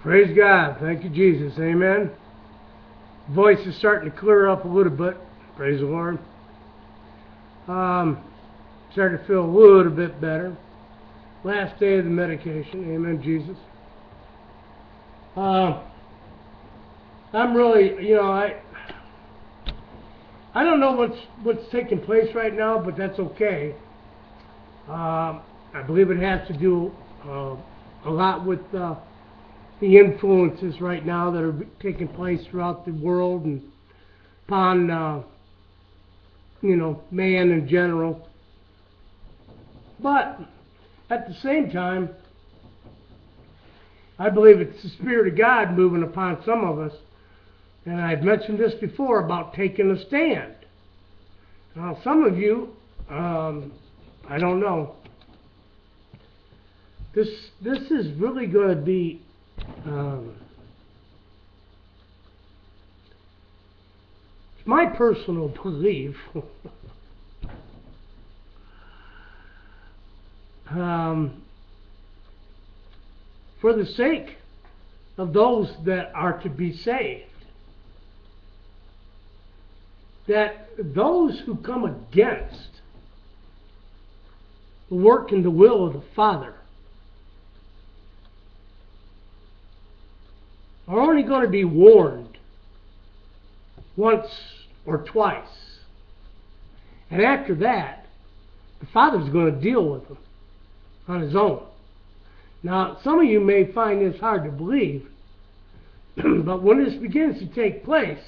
Praise God. Thank you, Jesus. Amen. Voice is starting to clear up a little bit. Praise the Lord. Starting to feel a little bit better. Last day of the medication. Amen, Jesus. I'm really, I don't know what's taking place right now, but that's okay. I believe it has to do a lot with the influences right now that are taking place throughout the world and upon man in general. But at the same time, I believe it's the Spirit of God moving upon some of us. And I've mentioned this before about taking a stand. Now, some of you, I don't know. This is really going to be it's my personal belief for the sake of those that are to be saved, that those who come against the work and the will of the Father are only going to be warned once or twice. And after that, the Father's going to deal with them on His own. Now, some of you may find this hard to believe, but when this begins to take place,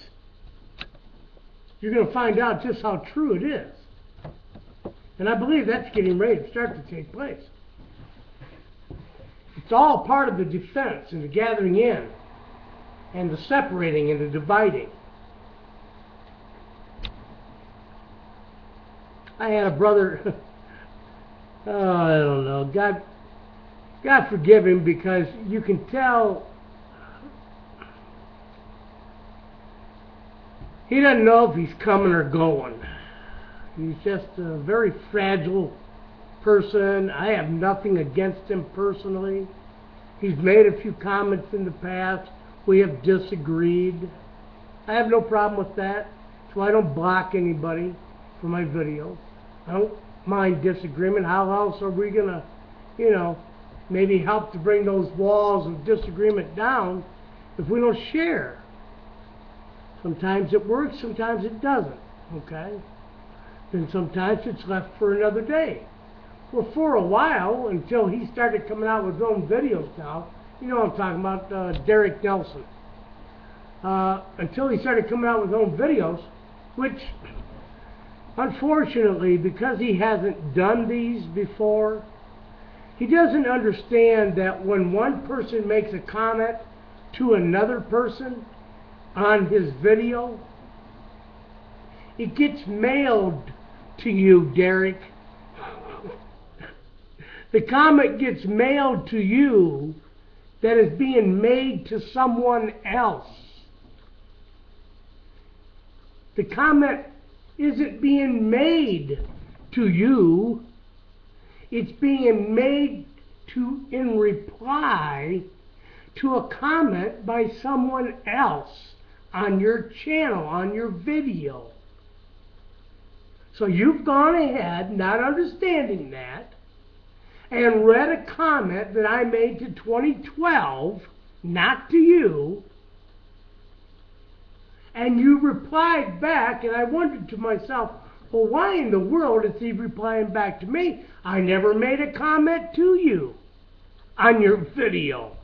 you're going to find out just how true it is. And I believe that's getting ready to start to take place. It's all part of the defense and the gathering in and the separating and the dividing. I had a brother, I don't know, God forgive him, because you can tell he doesn't know if he's coming or going. He's just a very fragile person. I have nothing against him personally. He's made a few comments in the past. We have disagreed. I have no problem with that. So I don't block anybody for my videos. I don't mind disagreement. How else are we going to, maybe help to bring those walls of disagreement down if we don't share? Sometimes it works, sometimes it doesn't, okay? Then sometimes it's left for another day. Well, for a while, until he started coming out with his own videos now, you know what I'm talking about, Derek Nelson. Until he started coming out with his own videos, which, unfortunately, because he hasn't done these before, he doesn't understand that when one person makes a comment to another person on his video, it gets mailed to you, Derek. The comment gets mailed to you that is being made to someone else. The comment isn't being made to you. It's being made in reply to a comment by someone else on your channel, on your video. So you've gone ahead, not understanding that, and read a comment that I made to 2012, not to you, and you replied back, and I wondered to myself, well, why in the world is he replying back to me? I never made a comment to you on your video.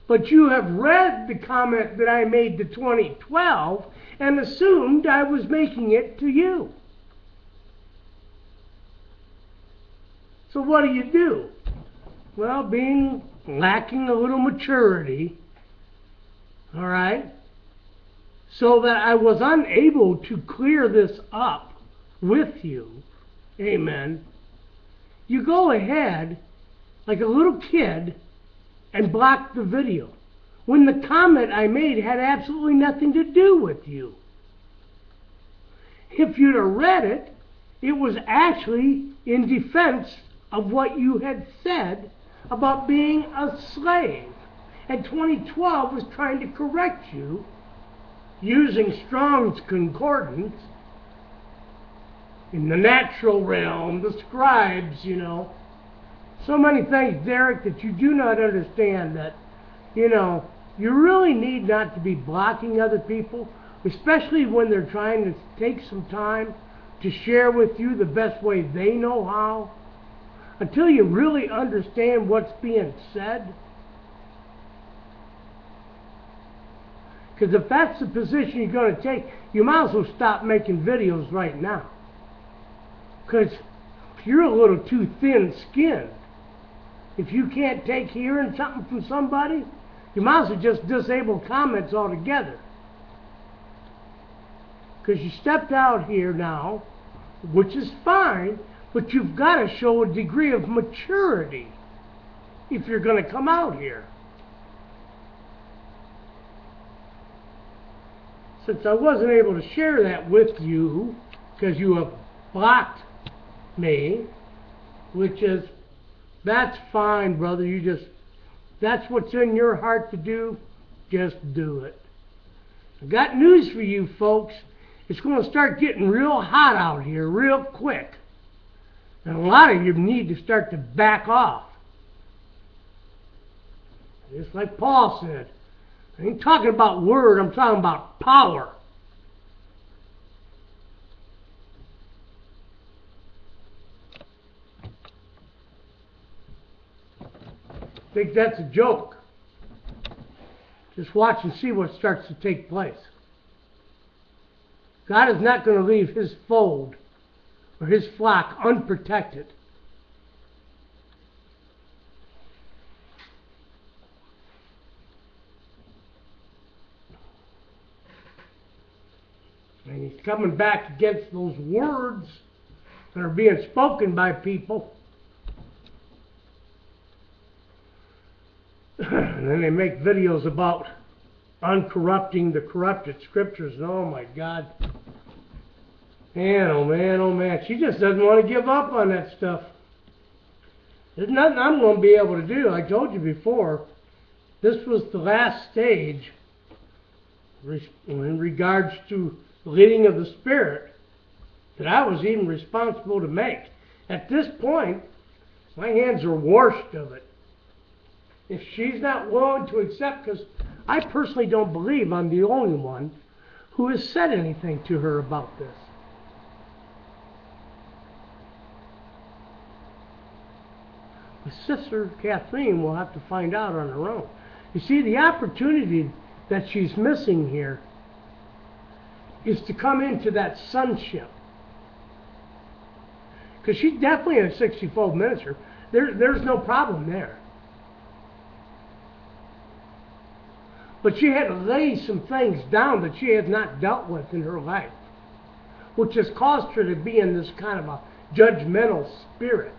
But you have read the comment that I made to 2012 and assumed I was making it to you. So what do? Well, being lacking a little maturity, all right, so that I was unable to clear this up with you, amen, you go ahead like a little kid and block the video when the comment I made had absolutely nothing to do with you. If you'd have read it, it was actually in defense of what you had said about being a slave and 2012 was trying to correct you using Strong's Concordance in the natural realm, the scribes, you know. So many things, Derek, that you do not understand that, you know, you really need not to be blocking other people, especially when they're trying to take some time to share with you the best way they know how, until you really understand what's being said. Because if that's the position you're going to take, you might as well stop making videos right now. Because you're a little too thin-skinned. If you can't take hearing something from somebody, you might as well just disable comments altogether. Because you stepped out here now, which is fine, but you've got to show a degree of maturity if you're going to come out here. Since I wasn't able to share that with you, because you have blocked me, which is, that's fine, brother. You just, that's what's in your heart to do, just do it. I got news for you folks. It's going to start getting real hot out here real quick. And a lot of you need to start to back off. Just like Paul said, I ain't talking about word, I'm talking about power. I think that's a joke. Just watch and see what starts to take place. God is not going to leave His fold or His flock unprotected. And He's coming back against those words that are being spoken by people. And then they make videos about uncorrupting the corrupted scriptures. And oh my God. Man, oh man, oh man. She just doesn't want to give up on that stuff. There's nothing I'm going to be able to do. I told you before, this was the last stage in regards to the leading of the Spirit that I was even responsible to make. At this point, my hands are washed of it. If she's not willing to accept, because I personally don't believe I'm the only one who has said anything to her about this. But Sister Kathleen will have to find out on her own. You see, the opportunity that she's missing here is to come into that sonship. Because she's definitely a 60-fold minister. There's no problem there. But she had to lay some things down that she has not dealt with in her life, which has caused her to be in this kind of a judgmental spirit,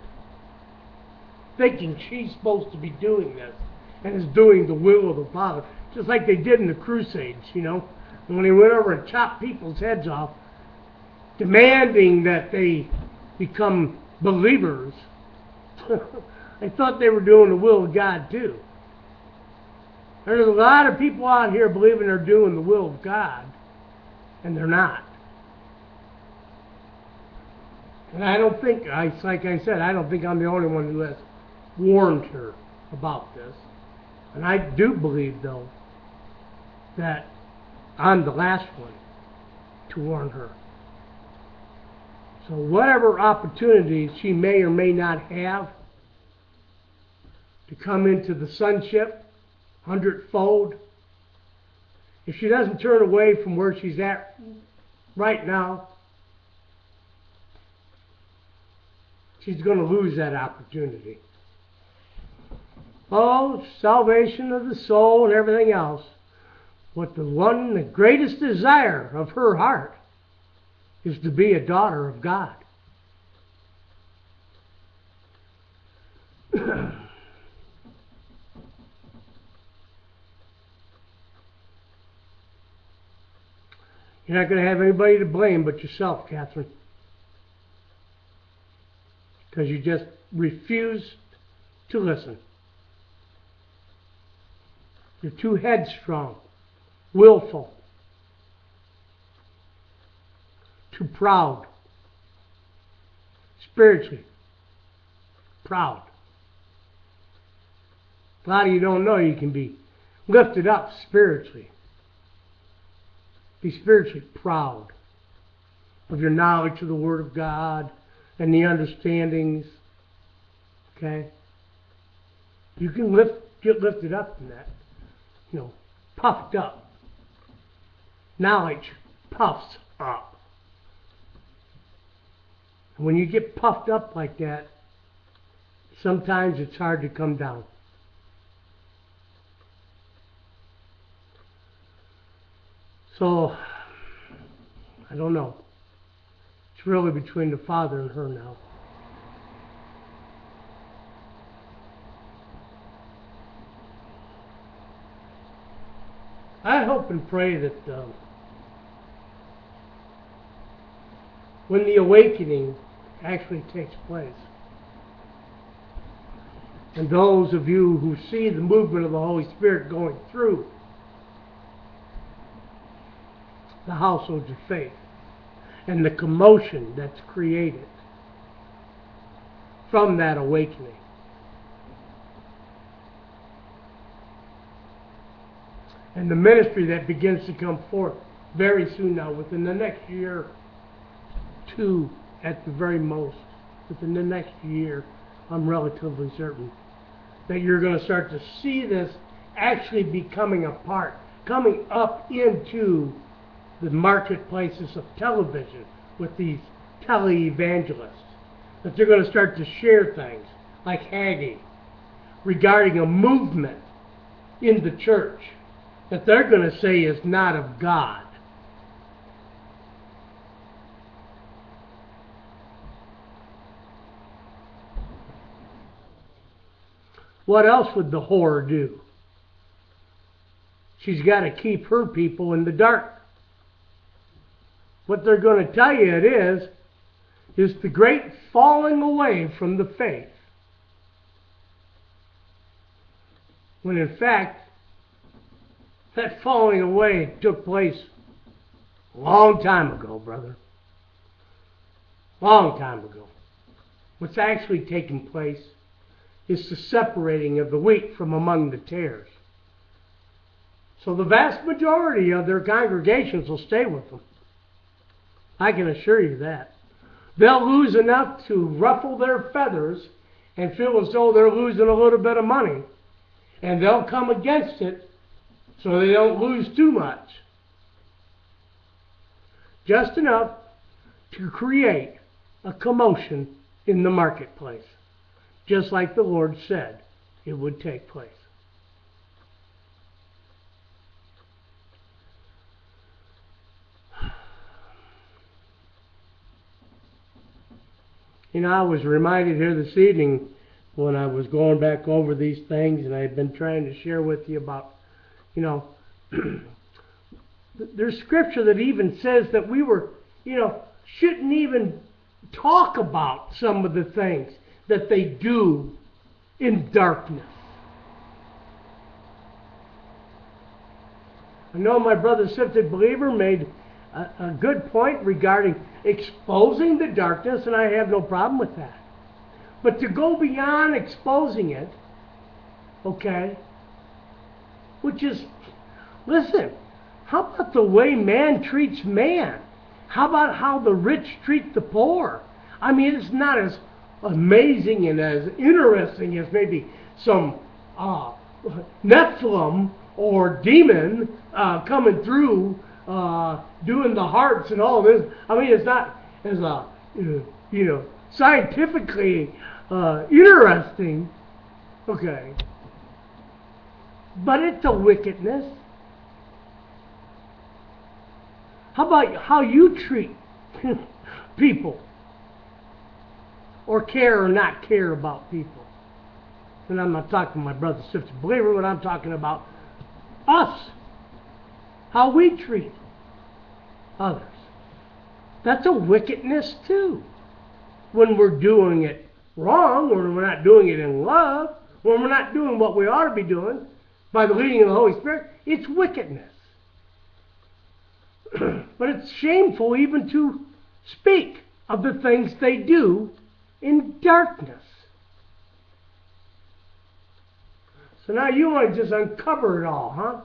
thinking she's supposed to be doing this and is doing the will of the Father, just like they did in the Crusades, you know, when they went over and chopped people's heads off, demanding that they become believers. I thought they were doing the will of God too. There's a lot of people out here believing they're doing the will of God, and they're not. And I don't think, like I said, I don't think I'm the only one who has warned her about this. And I do believe, though, that I'm the last one to warn her. So whatever opportunities she may or may not have to come into the sonship, 100-fold, if she doesn't turn away from where she's at right now, she's going to lose that opportunity. Oh, salvation of the soul and everything else. But the greatest desire of her heart is to be a daughter of God. You're not going to have anybody to blame but yourself, Catherine. Because you just refused to listen. You're too headstrong, willful, too proud, spiritually proud. A lot of you don't know you can be lifted up spiritually. Be spiritually proud of your knowledge of the Word of God and the understandings. Okay? You can get lifted up in that. Puffed up. Knowledge puffs up. And when you get puffed up like that, sometimes it's hard to come down. So, I don't know. It's really between the Father and her now. I hope and pray that when the awakening actually takes place, and those of you who see the movement of the Holy Spirit going through the households of faith and the commotion that's created from that awakening, and the ministry that begins to come forth very soon now, within the next year, two at the very most, within the next year, I'm relatively certain that you're going to start to see this actually becoming a part, coming up into the marketplaces of television with these tele-evangelists, that they're going to start to share things like Haggai regarding a movement in the church that they're going to say is not of God. What else would the whore do? She's got to keep her people in the dark. What they're going to tell you it is the great falling away from the faith. When in fact, that falling away took place a long time ago, brother. Long time ago. What's actually taking place is the separating of the wheat from among the tares. So the vast majority of their congregations will stay with them. I can assure you that. They'll lose enough to ruffle their feathers and feel as though they're losing a little bit of money. And they'll come against it so they don't lose too much. Just enough to create a commotion in the marketplace. Just like the Lord said it would take place. I was reminded here this evening when I was going back over these things, and I've been trying to share with you about, there's scripture that even says that we shouldn't even talk about some of the things that they do in darkness. I know my brother Sifted Believer made a good point regarding exposing the darkness, and I have no problem with that. But to go beyond exposing it, okay, which is, listen, how about the way man treats man? How about how the rich treat the poor? I mean, it's not as amazing and as interesting as maybe some Nephilim or demon coming through doing the hearts and all this. I mean, it's not as scientifically interesting, okay, but it's a wickedness. How about how you treat people, or care or not care about people? And I'm not talking to my brother, sister, believer, but I'm talking about us. How we treat others. That's a wickedness too. When we're doing it wrong, when we're not doing it in love, when we're not doing what we ought to be doing, by the leading of the Holy Spirit, it's wickedness. But it's shameful even to speak of the things they do in darkness. So now you want to just uncover it all, huh?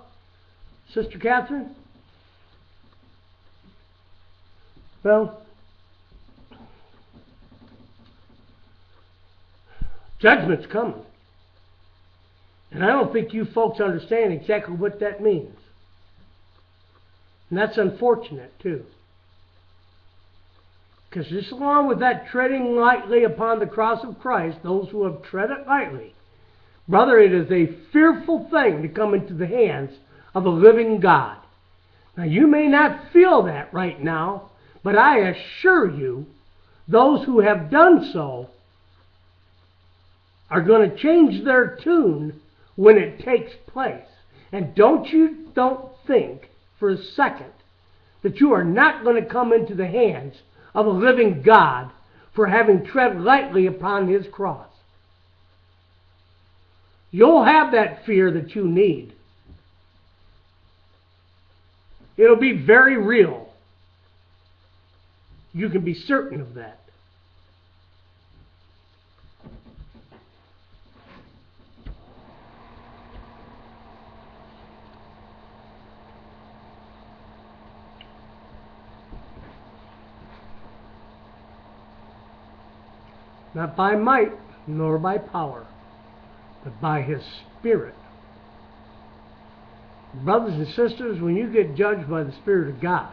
Sister Catherine? Well, judgment's coming. And I don't think you folks understand exactly what that means. And that's unfortunate, too. Because just along with that treading lightly upon the cross of Christ, those who have treaded lightly, brother, it is a fearful thing to come into the hands of a living God. Now, you may not feel that right now, but I assure you, those who have done so are going to change their tune when it takes place. And don't think for a second that you are not going to come into the hands of a living God for having tread lightly upon His cross. You'll have that fear that you need. It'll be very real. You can be certain of that. Not by might, nor by power, but by His Spirit. Brothers and sisters, when you get judged by the Spirit of God,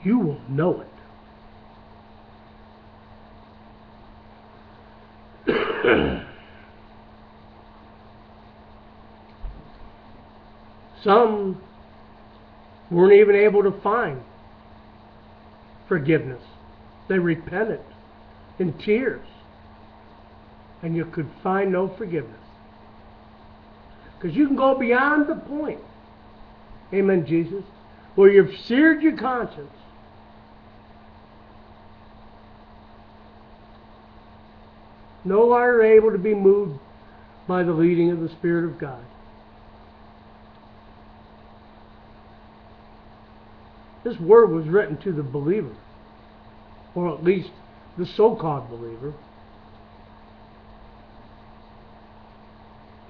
you will know it. Some weren't even able to find forgiveness. They repented in tears, and you could find no forgiveness. Because you can go beyond the point, amen, Jesus, where you've seared your conscience. No longer able to be moved by the leading of the Spirit of God. This word was written to the believer, or at least the so-called believer,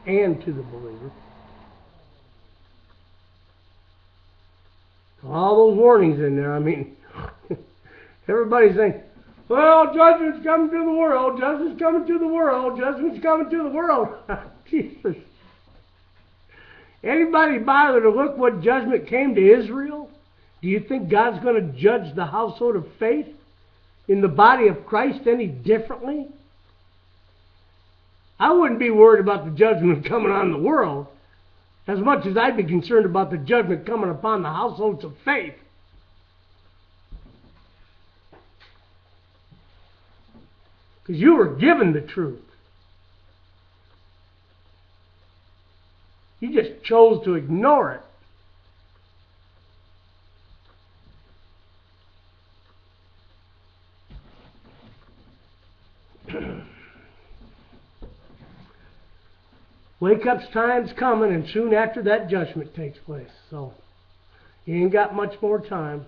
and to the believer. All those warnings in there, I mean, everybody's saying, well, judgment's coming to the world, judgment's coming to the world, judgment's coming to the world. Jesus. Anybody bother to look what judgment came to Israel? Do you think God's going to judge the household of faith in the body of Christ any differently? I wouldn't be worried about the judgment coming on the world as much as I'd be concerned about the judgment coming upon the households of faith. Because you were given the truth. You just chose to ignore it. Wake-up's time's coming, and soon after that judgment takes place. So, you ain't got much more time.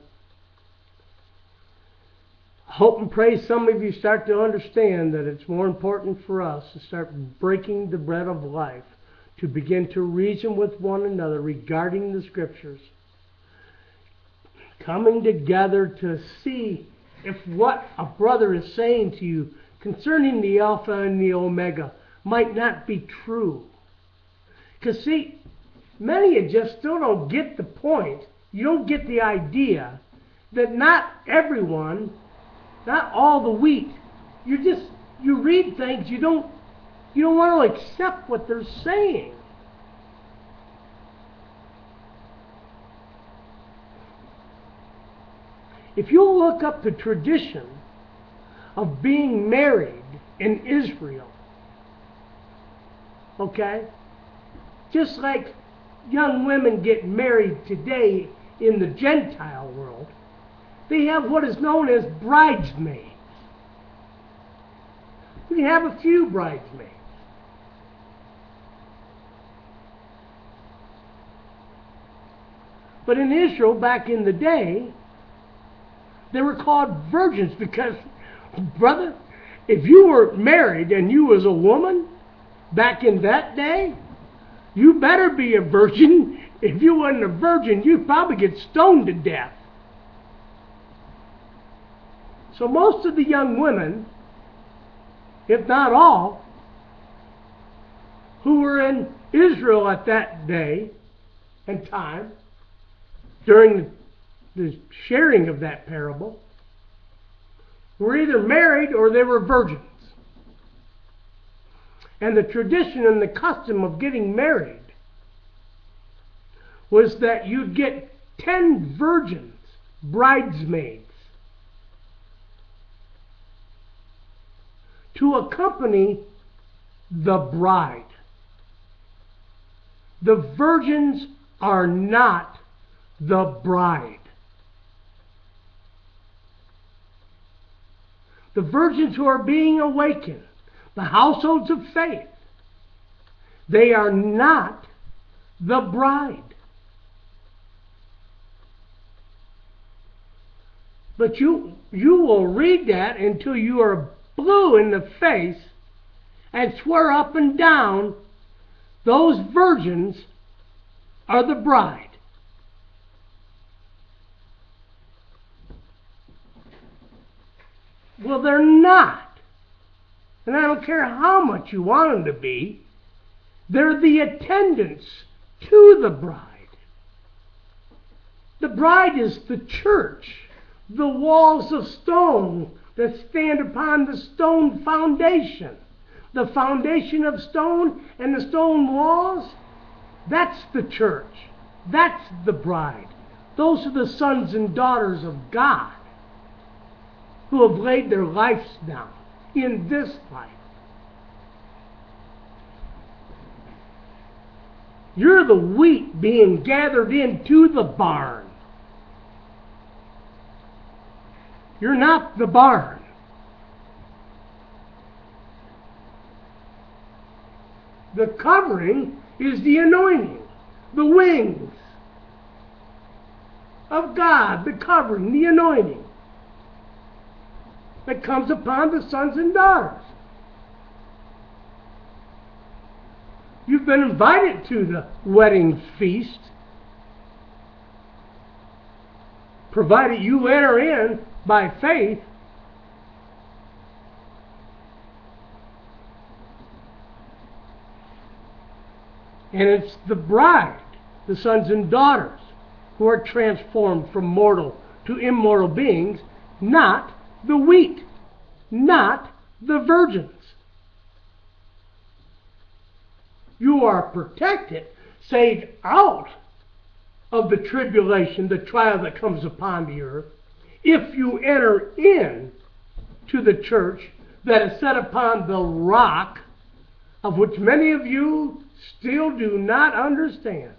I hope and pray some of you start to understand that it's more important for us to start breaking the bread of life, to begin to reason with one another regarding the Scriptures, coming together to see if what a brother is saying to you concerning the Alpha and the Omega might not be true. Because see, many of you just still don't get the point. You don't get the idea that not everyone, not all the wheat. You read things, you don't want to accept what they're saying. If you look up the tradition of being married in Israel, okay? Just like young women get married today in the Gentile world, they have what is known as bridesmaids. We have a few bridesmaids. But in Israel, back in the day, they were called virgins because, brother, if you were married and you was a woman back in that day, you better be a virgin. If you wasn't a virgin, you'd probably get stoned to death. So most of the young women, if not all, who were in Israel at that day and time, during the sharing of that parable, were either married or they were virgins. And the tradition and the custom of getting married was that you'd get 10 virgins, bridesmaids, to accompany the bride. The virgins are not the bride. The virgins who are being awakened, the households of faith, they are not the bride. But you will read that until you are blue in the face and swear up and down those virgins are the bride. Well, they're not. And I don't care how much you want them to be. They're the attendants to the bride. The bride is the church, the walls of stone that stand upon the stone foundation. The foundation of stone and the stone walls, that's the church. That's the bride. Those are the sons and daughters of God who have laid their lives down in this life. You're the wheat being gathered into the barn. You're not the barn. The covering is the anointing, the wings of God, the covering, the anointing that comes upon the sons and daughters. You've been invited to the wedding feast, provided you enter in by faith. And it's the bride, the sons and daughters, who are transformed from mortal to immortal beings, not the wheat, not the virgins. You are protected, saved out of the tribulation, the trial that comes upon the earth, if you enter in to the church that is set upon the rock, of which many of you still do not understand.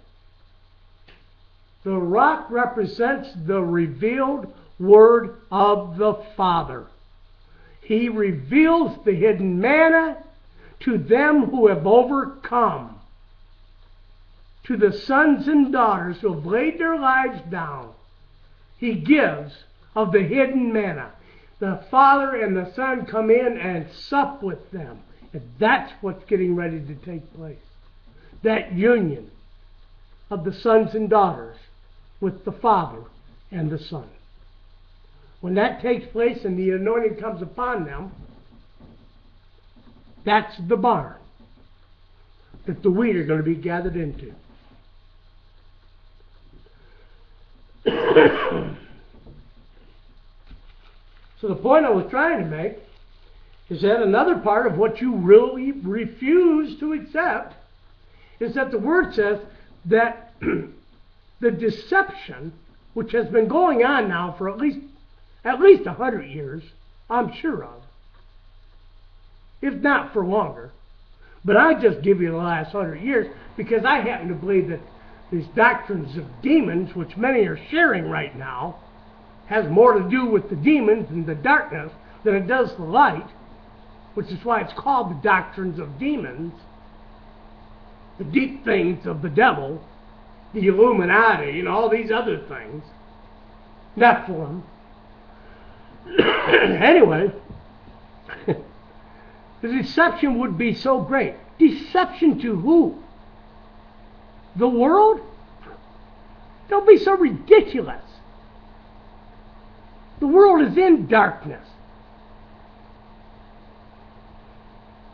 The rock represents the revealed Word of the Father. He reveals the hidden manna to them who have overcome, to the sons and daughters who have laid their lives down. He gives of the hidden manna. The Father and the Son come in and sup with them. And that's what's getting ready to take place. That union of the sons and daughters with the Father and the Son. When that takes place and the anointing comes upon them, that's the barn that the wheat are going to be gathered into. So the point I was trying to make is that another part of what you really refuse to accept is that the Word says that the deception, which has been going on now for at least 100 years, I'm sure of, if not for longer. But I just give you the last 100 years because I happen to believe that these doctrines of demons, which many are sharing right now, has more to do with the demons and the darkness than it does the light, which is why it's called the doctrines of demons, the deep things of the devil. the Illuminati and all these other things. Nephilim. Anyway, the deception would be so great. Deception to who? The world? Don't be so ridiculous. The world is in darkness.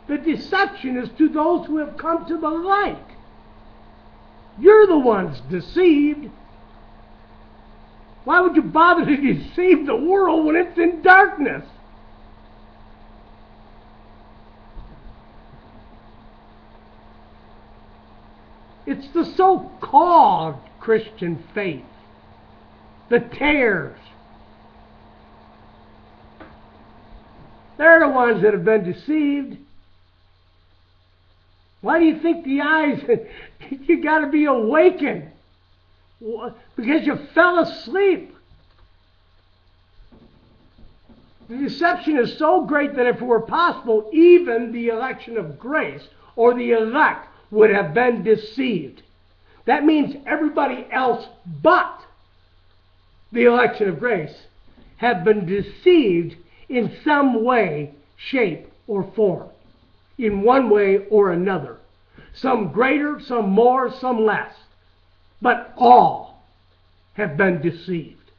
The deception is to those who have come to the light. You're the ones deceived. Why would you bother to deceive the world when it's in darkness? It's the so-called Christian faith, the tares. They're the ones that have been deceived. Why do you think the eyes, you got to be awakened? Because you fell asleep. The deception is so great that if it were possible, even the election of grace or the elect would have been deceived. That means everybody else but the election of grace have been deceived in some way, shape, or form. In one way or another. Some greater, some more, some less. But all have been deceived.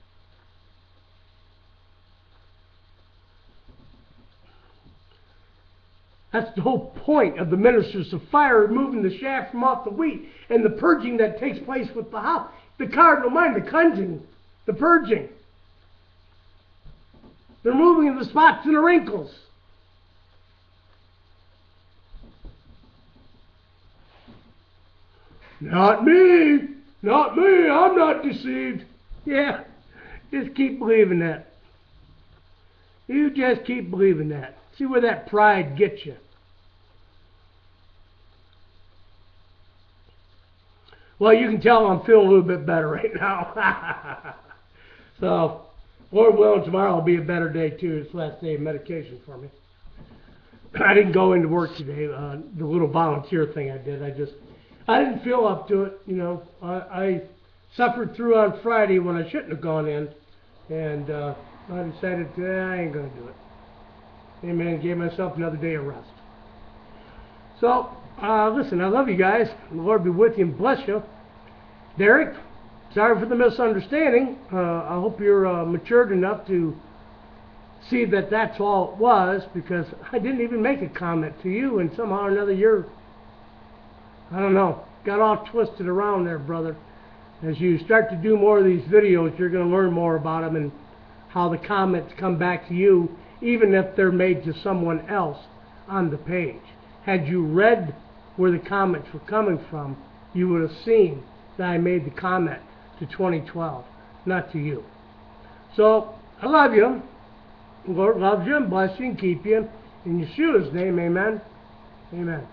That's the whole point of the ministers of fire, removing the chaff from off the wheat and the purging that takes place with the house. The cardinal mind, the cleansing, the purging. The removing of the spots and the wrinkles. Not me. Not me. I'm not deceived. Yeah, just keep believing that. You just keep believing that. See where that pride gets you. Well, you can tell I'm feeling a little bit better right now. So, Lord willing, tomorrow will be a better day too. It's the last day of medication for me. I didn't go into work today. The little volunteer thing I did, I didn't feel up to it. You know, I suffered through on Friday when I shouldn't have gone in, and I decided I ain't gonna do it. Amen. Gave myself another day of rest. So, listen, I love you guys. The Lord be with you and bless you. Derek, sorry for the misunderstanding. I hope you're matured enough to see that that's all it was, because I didn't even make a comment to you, and somehow or another you're, I don't know, got all twisted around there, brother. As you start to do more of these videos, you're going to learn more about them and how the comments come back to you, even if they're made to someone else on the page. Had you read where the comments were coming from, you would have seen that I made the comment to 2012, not to you. So, I love you. The Lord loves you and bless you and keep you. In Yeshua's name, amen. Amen.